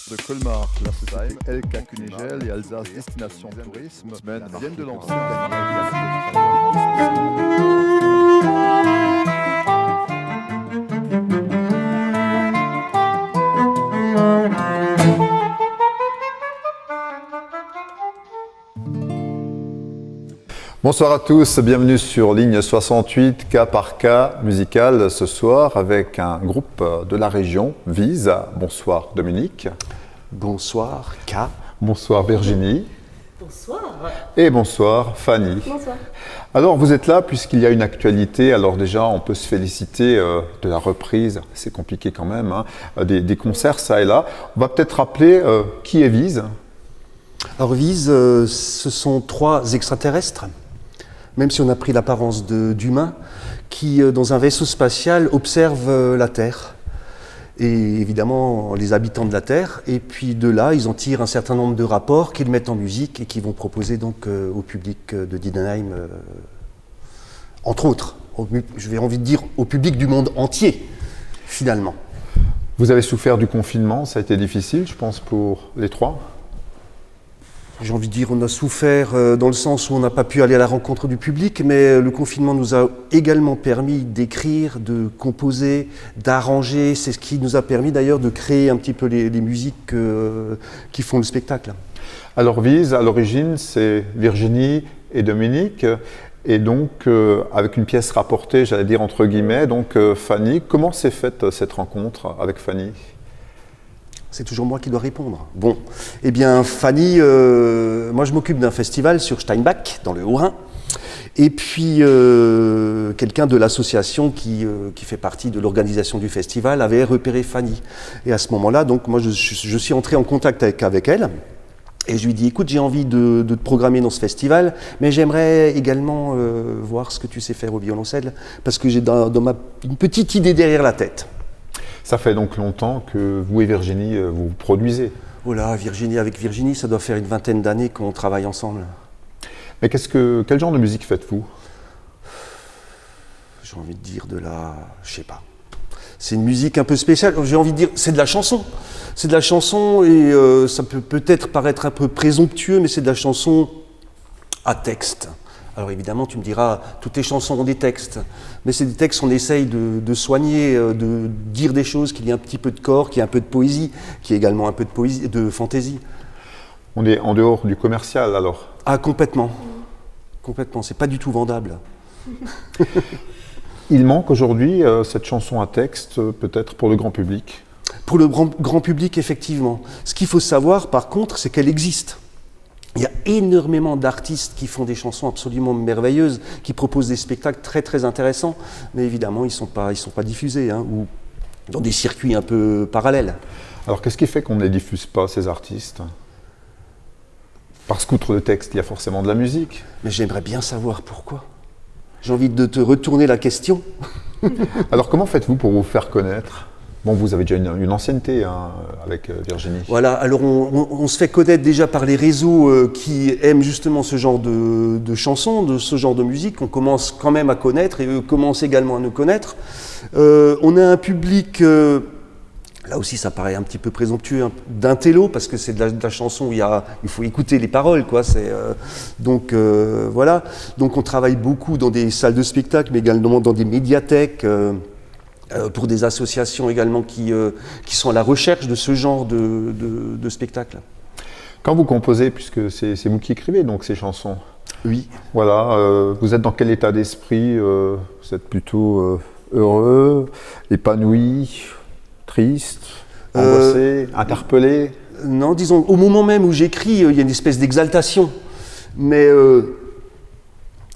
De Colmar, la société LK Kunigel et Alsace Destination Tourisme viennent de lancer Bonsoir à tous, bienvenue sur Ligne 68, cas par cas musical ce soir avec un groupe de la région, Vise. Bonsoir Dominique. Bonsoir K. Bonsoir Virginie. Bonsoir. Et bonsoir Fanny. Bonsoir. Alors vous êtes là puisqu'il y a une actualité, alors déjà on peut se féliciter de la reprise, c'est compliqué quand même, hein, des concerts ça et là. On va peut-être rappeler qui est Vise. Alors Vise, ce sont 3 extraterrestres, même si on a pris l'apparence d'humains, qui dans un vaisseau spatial observent la Terre. Et évidemment les habitants de la Terre, et puis de là ils en tirent un certain nombre de rapports qu'ils mettent en musique et qu'ils vont proposer donc au public de Diedenheim, entre autres, j'ai envie de dire au public du monde entier finalement. Vous avez souffert du confinement, ça a été difficile je pense pour les 3. J'ai envie de dire, on a souffert dans le sens où on n'a pas pu aller à la rencontre du public, mais le confinement nous a également permis d'écrire, de composer, d'arranger. C'est ce qui nous a permis d'ailleurs de créer un petit peu les musiques qui font le spectacle. Alors Vise, à l'origine, c'est Virginie et Dominique, et donc avec une pièce rapportée, j'allais dire entre guillemets, donc Fanny. Comment s'est faite cette rencontre avec Fanny ? C'est toujours moi qui dois répondre. Bon, eh bien Fanny, moi je m'occupe d'un festival sur Steinbach, dans le Haut-Rhin, et puis quelqu'un de l'association qui fait partie de l'organisation du festival avait repéré Fanny. Et à ce moment-là, donc moi je suis entré en contact avec elle, et je lui dis, écoute, j'ai envie de te programmer dans ce festival, mais j'aimerais également voir ce que tu sais faire au violoncelle, parce que j'ai une petite idée derrière la tête. Ça fait donc longtemps que vous et Virginie vous produisez. Oh là, avec Virginie, ça doit faire une 20aine d'années qu'on travaille ensemble. Mais quel genre de musique faites-vous ? J'ai envie de dire je sais pas. C'est une musique un peu spéciale. J'ai envie de dire, c'est de la chanson. C'est de la chanson et ça peut peut-être paraître un peu présomptueux, mais c'est de la chanson à texte. Alors évidemment, tu me diras, toutes les chansons ont des textes, mais c'est des textes qu'on essaye de soigner, de dire des choses, qu'il y ait un petit peu de corps, qu'il y ait un peu de poésie, qu'il y ait également un peu de poésie, de fantaisie. On est en dehors du commercial alors ? Ah, complètement. Complètement, c'est pas du tout vendable. Il manque aujourd'hui cette chanson à texte, peut-être pour le grand public ? Pour le grand public, effectivement. Ce qu'il faut savoir, par contre, c'est qu'elle existe. Il y a énormément d'artistes qui font des chansons absolument merveilleuses, qui proposent des spectacles très très intéressants, mais évidemment ils sont pas diffusés, hein, ou dans des circuits un peu parallèles. Alors qu'est-ce qui fait qu'on ne les diffuse pas, ces artistes ? Parce qu'outre le texte, il y a forcément de la musique. Mais j'aimerais bien savoir pourquoi. J'ai envie de te retourner la question. Alors comment faites-vous pour vous faire connaître ? Bon, vous avez déjà une ancienneté hein, avec Virginie. Voilà, alors on se fait connaître déjà par les réseaux qui aiment justement ce genre de chansons, de ce genre de musique. On commence quand même à connaître et eux commencent également à nous connaître. On a un public, là aussi ça paraît un petit peu présomptueux, d'intello, parce que c'est de la chanson où il faut écouter les paroles, quoi. Donc voilà, donc on travaille beaucoup dans des salles de spectacle, mais également dans des médiathèques. Pour des associations également qui sont à la recherche de ce genre de spectacle. Quand vous composez, puisque c'est vous qui écrivez donc ces chansons, oui. Voilà, vous êtes dans quel état d'esprit ? Vous êtes plutôt heureux, épanoui, triste, angoissé, interpellé ? Non, disons, au moment même où j'écris, il y a une espèce d'exaltation, mais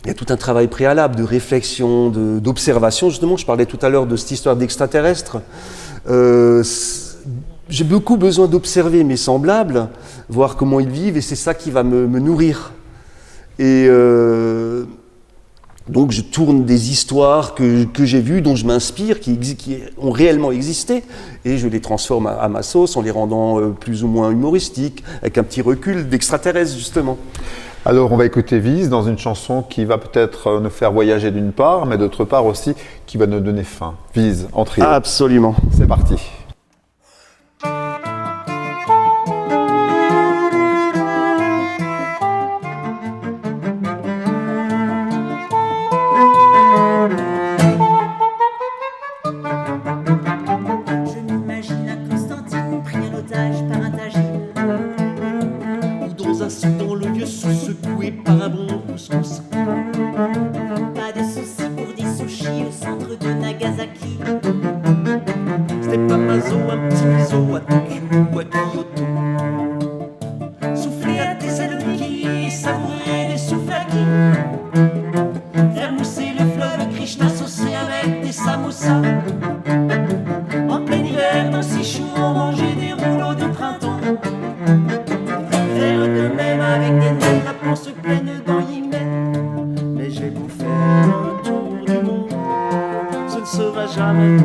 il y a tout un travail préalable de réflexion, d'observation. Justement, je parlais tout à l'heure de cette histoire d'extraterrestres. J'ai beaucoup besoin d'observer mes semblables, voir comment ils vivent, et c'est ça qui va me nourrir. Et donc je tourne des histoires que j'ai vues, dont je m'inspire, qui ont réellement existé, et je les transforme à ma sauce en les rendant plus ou moins humoristiques, avec un petit recul d'extraterrestres, justement. Alors on va écouter Vise dans une chanson qui va peut-être nous faire voyager d'une part, mais d'autre part aussi qui va nous donner faim. Vise, en trio. Absolument. C'est parti. Iso, à Tokyo ou à Kyoto. Souffler à tes ailes qui savourer des souvlaki. Faire mousser le fleuve Krishna saucé avec des samosas. En plein hiver, dans si chaud, manger des rouleaux de printemps. Faire de même avec des nettes, la panse pleine d'enhymen. Mais j'ai beau faire le tour du monde, ce ne sera jamais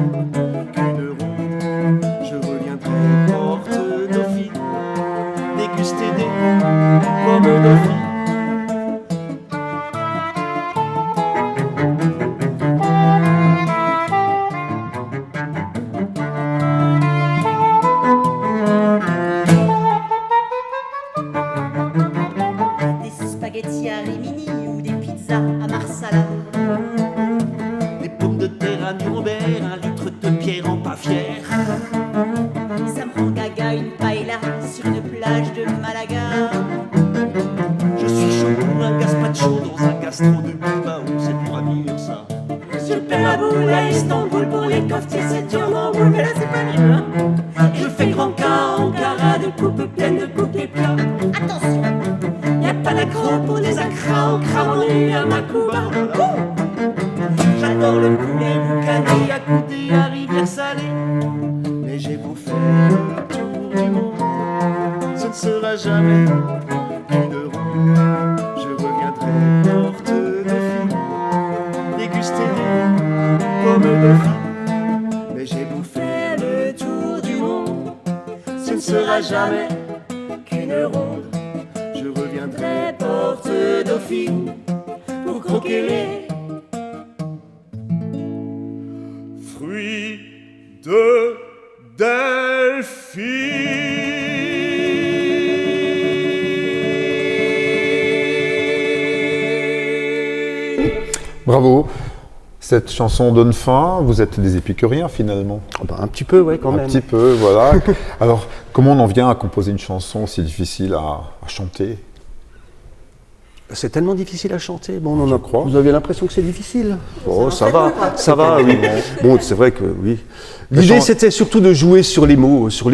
qu'une ronde. Je reviendrai porte Dauphine, déguster des pommes Dauphine. Des spaghettis à Rimini ou des pizzas à Marsala. Des pommes de terre à Nuremberg, un litre de pierre en Bavière. Ça me rend gaga une paella sur une plage de Malaga. Je suis chaud pour un gazpacho dans un gastro de Bilbao, c'est pour vivre ça. Super la boule à Istanbul pour les coftiers, c'est dur en boule, mais là c'est pas mieux. Hein. Je fais grand cas en cara de coupes pleines de bouquets plats. Attention, Y a pas d'accro pour des accras en cravant nu à Macuba. J'adore le poulet boucané à côté à rivière salée. Mais j'ai beau faire le tour du monde, ce ne sera jamais qu'une ronde. Je reviendrai porte Dauphine, déguster des pommes Dauphine. Mais j'ai beau faire le tour du monde, ce ne sera jamais qu'une ronde. Je reviendrai porte Dauphine pour croquer les fruits de Delphine. Bravo. Cette chanson donne faim. Vous êtes des épicuriens finalement. Ah bah, un petit peu, ouais, quand Un même. petit peu, voilà. Alors, comment on en vient à composer une chanson aussi difficile à chanter? C'est tellement difficile à chanter. Bon, on en Je a, crois. Vous avez l'impression que c'est difficile? Oh, ça va, oui. Bon, c'est vrai que oui. L'idée, c'était surtout de jouer sur les mots, sur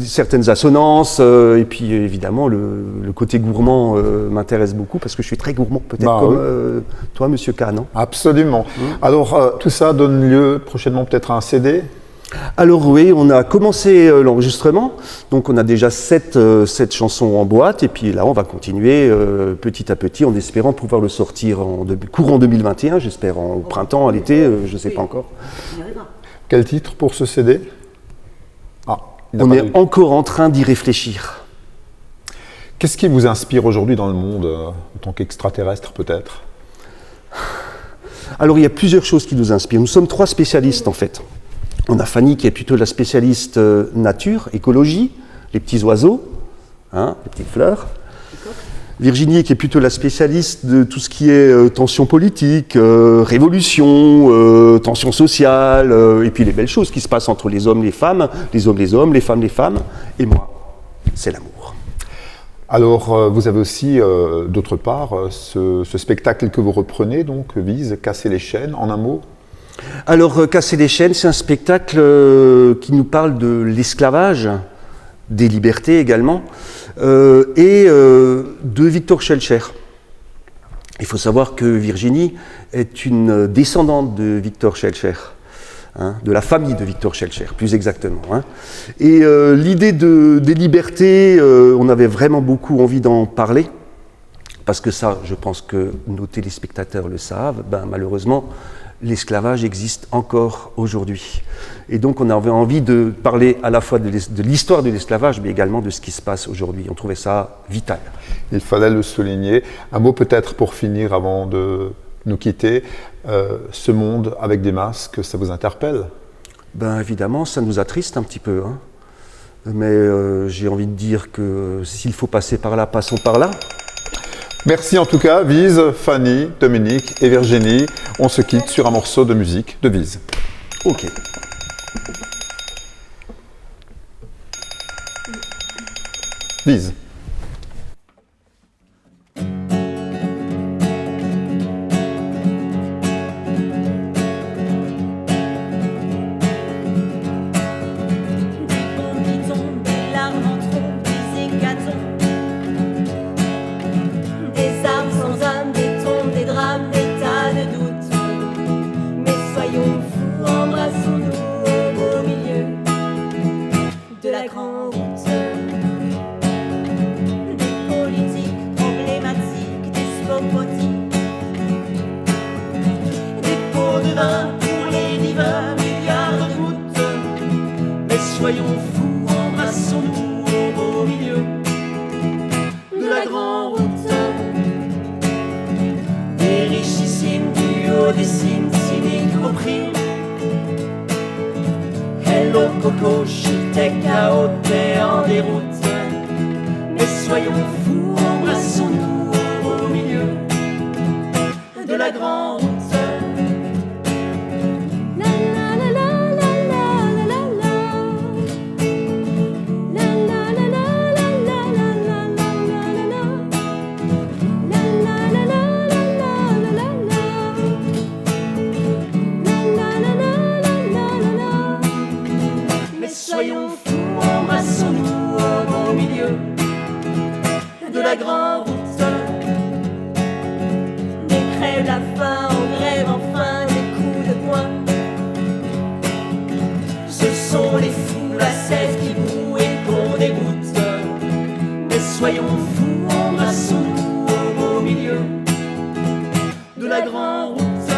certaines assonances, et puis évidemment le côté gourmand m'intéresse beaucoup parce que je suis très gourmand, peut-être Bah, comme oui. toi, Monsieur K, non? Absolument. Alors, tout ça donne lieu prochainement peut-être à un CD? Alors oui, on a commencé l'enregistrement, donc on a déjà 7 chansons en boîte, et puis là on va continuer petit à petit en espérant pouvoir le sortir courant 2021, j'espère au printemps, à l'été, je ne sais pas encore. on y arrivera. Quel titre pour ce CD? Ah, il n'a On pas est de- encore en train d'y réfléchir. Qu'est-ce qui vous inspire aujourd'hui dans le monde, en tant qu'extraterrestre peut-être? Alors il y a plusieurs choses qui nous inspirent. Nous sommes 3 spécialistes en fait. On a Fanny qui est plutôt la spécialiste nature, écologie, les petits oiseaux, hein, les petites fleurs. Virginie qui est plutôt la spécialiste de tout ce qui est tension politique, révolution, tension sociale, et puis les belles choses qui se passent entre les hommes, les femmes, les hommes, les hommes, les femmes. Et moi, c'est l'amour. Alors, vous avez aussi, d'autre part, ce spectacle que vous reprenez, donc, vise Casser les chaînes, en un mot? Alors, Casser les chaînes, c'est un spectacle qui nous parle de l'esclavage, des libertés également, et de Victor Schœlcher. Il faut savoir que Virginie est une descendante de Victor Schœlcher, hein, de la famille de Victor Schœlcher, plus exactement. Hein. Et l'idée des libertés, on avait vraiment beaucoup envie d'en parler, parce que ça, je pense que nos téléspectateurs le savent, ben, malheureusement, l'esclavage existe encore aujourd'hui. Et donc on avait envie de parler à la fois de l'histoire de l'esclavage, mais également de ce qui se passe aujourd'hui. On trouvait ça vital. Il fallait le souligner. Un mot peut-être pour finir avant de nous quitter. Ce monde avec des masques, ça vous interpelle? Ben évidemment, ça nous attriste un petit peu. Hein. Mais j'ai envie de dire que s'il faut passer par là, passons par là. Merci en tout cas, Vise, Fanny, Dominique et Virginie. On se quitte sur un morceau de musique de Vise. Ok. Vise. la grande route. Des politiques problématiques, des spopotiques, des pots de vin pour les divins, milliards de gouttes. Mais soyons fous, embrassons-nous au beau milieu de la grande route. Des richissimes du haut des cimes, cyniques au prix. Hello Coco, Chitec à haute et en déroute. Mais soyons fous, embrassons-nous au milieu de la grande route. Soyons fous, embrassons-nous au beau milieu de la grande route. Des crèves la faim, en grève enfin, des coups de poing. Ce sont les fous, la sève qui boue et qu'on dégoûte. Mais soyons fous, embrassons-nous au beau milieu de la grande route.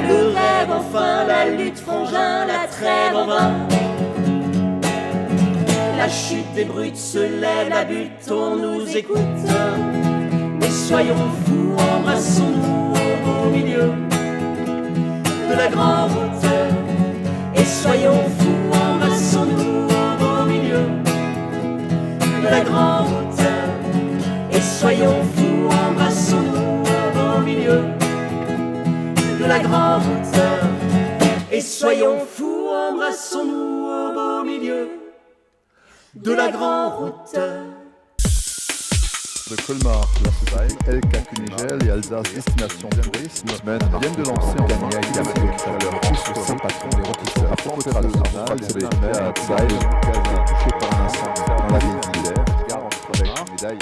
Le rêve enfin, la lutte frangin, la trêve en vain. La chute des brutes se lève, la butte, on nous écoute. Mais soyons fous, embrassons-nous au beau milieu de la grande route. Et soyons fous, embrassons-nous au beau milieu de la grande route. Et soyons fous, embrassons-nous au beau milieu de la grande route. Et soyons fous, embrassons-nous au beau milieu de la grande route. De Colmar, Larsheim, Elka Kunigel et Alsace Destination Tourisme viennent de lancer en gagnant leur plus saint patron des rôtisseurs. À propos de national, c'est les théâtres touchés par un incendie dans la ville d'Hilaire, avec une médaille